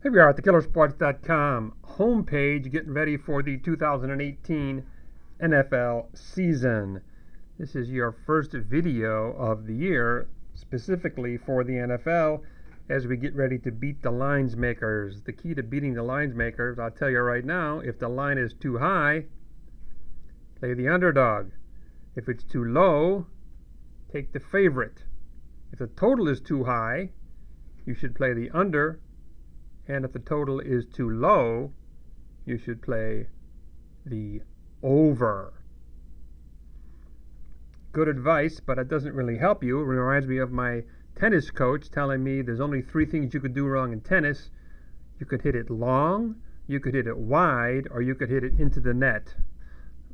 Here we are at the killersports.com homepage getting ready for the 2018 NFL season. This is your first video of the year specifically for the NFL as we get ready to beat the linesmakers. The key to beating the linesmakers, I'll tell you right now, if the line is too high, play the underdog. If it's too low, take the favorite. If the total is too high, you should play the under. And if the total is too low, you should play the over. Good advice, but it doesn't really help you. It reminds me of my tennis coach telling me there's only 3 things you could do wrong in tennis. You could hit it long, you could hit it wide, or you could hit it into the net.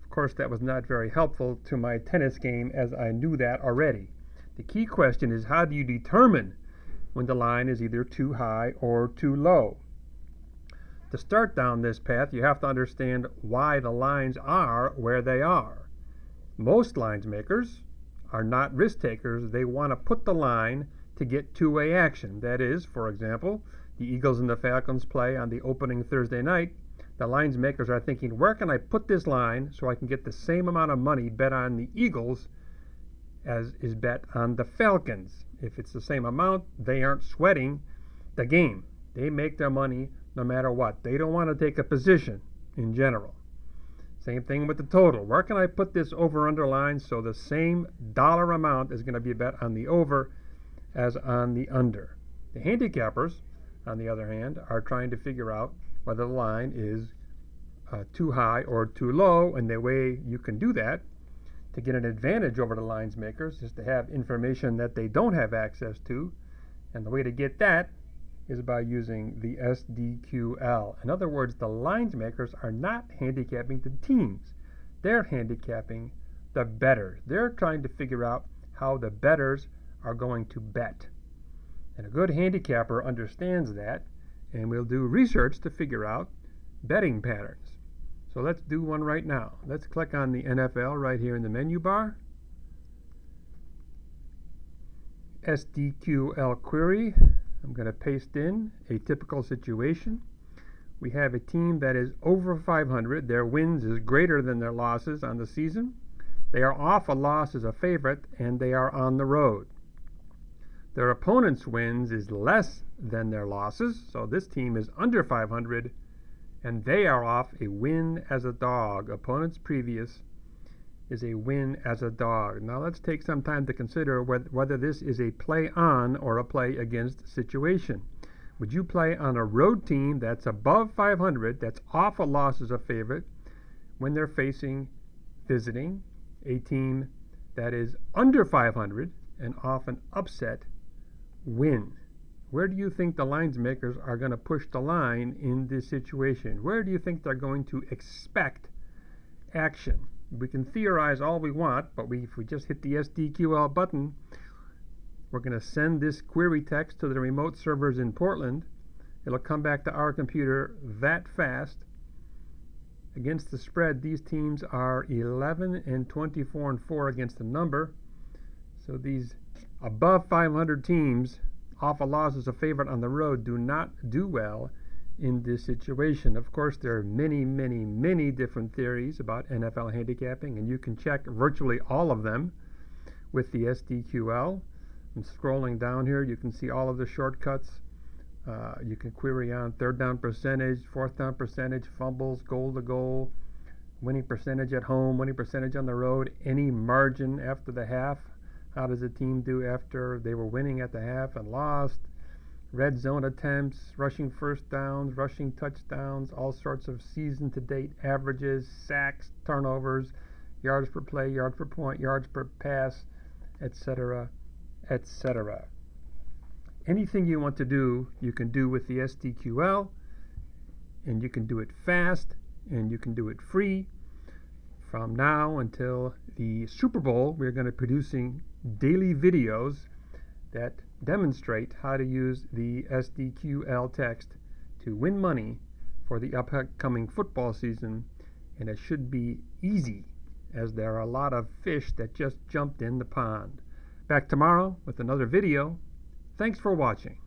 Of course, that was not very helpful to my tennis game, as I knew that already. The key question is, how do you determine when the line is either too high or too low? To start down this path, you have to understand why the lines are where they are. Most lines makers are not risk takers. They want to put the line to get two-way action. That is, for example, the Eagles and the Falcons play on the opening Thursday night. The lines makers are thinking, where can I put this line so I can get the same amount of money bet on the Eagles as is bet on the Falcons? If it's the same amount, they aren't sweating the game. They make their money no matter what. They don't want to take a position in general. Same thing with the total. Where can I put this over-under line so the same dollar amount is going to be bet on the over as on the under? The handicappers, on the other hand, are trying to figure out whether the line is too high or too low, and the way you can do that to get an advantage over the lines makers is to have information that they don't have access to, and the way to get that is by using the SDQL. In other words, the lines makers are not handicapping the teams. They're handicapping the bettors. They're trying to figure out how the bettors are going to bet. And a good handicapper understands that and will do research to figure out betting patterns. So let's do one right now. Let's click on the NFL right here in the menu bar. SDQL query. I'm going to paste in a typical situation. We have a team that is over 500. Their wins is greater than their losses on the season. They are off a loss as a favorite, and they are on the road. Their opponent's wins is less than their losses, so this team is under 500, and they are off a win as a dog. Opponent's previous is a win as a dog. Now let's take some time to consider whether this is a play on or a play against situation. Would you play on a road team that's above 500, that's off a loss as a favorite, when they're visiting a team that is under 500 and off an upset win? Where do you think the lines makers are going to push the line in this situation? Where do you think they're going to expect action? We can theorize all we want, but if we just hit the SDQL button, we're going to send this query text to the remote servers in Portland. It'll come back to our computer that fast. Against the spread, these teams are 11 and 24 and 4 against the number. So these above 500 teams off a loss as a favorite on the road do not do well in this situation. Of course, there are many, many, many different theories about NFL handicapping, and you can check virtually all of them with the SDQL. I'm scrolling down here. You can see all of the shortcuts. You can query on third down percentage, fourth down percentage, fumbles, goal to goal, winning percentage at home, winning percentage on the road, any margin after the half. How does a team do after they were winning at the half and lost? Red zone attempts, rushing first downs, rushing touchdowns, all sorts of season-to-date averages, sacks, turnovers, yards per play, yards per point, yards per pass, etc., etc. Anything you want to do, you can do with the SDQL, and you can do it fast, and you can do it free. From now until the Super Bowl, we're going to be producing daily videos that demonstrate how to use the SDQL text to win money for the upcoming football season, and it should be easy, as there are a lot of fish that just jumped in the pond. Back tomorrow with another video. Thanks for watching.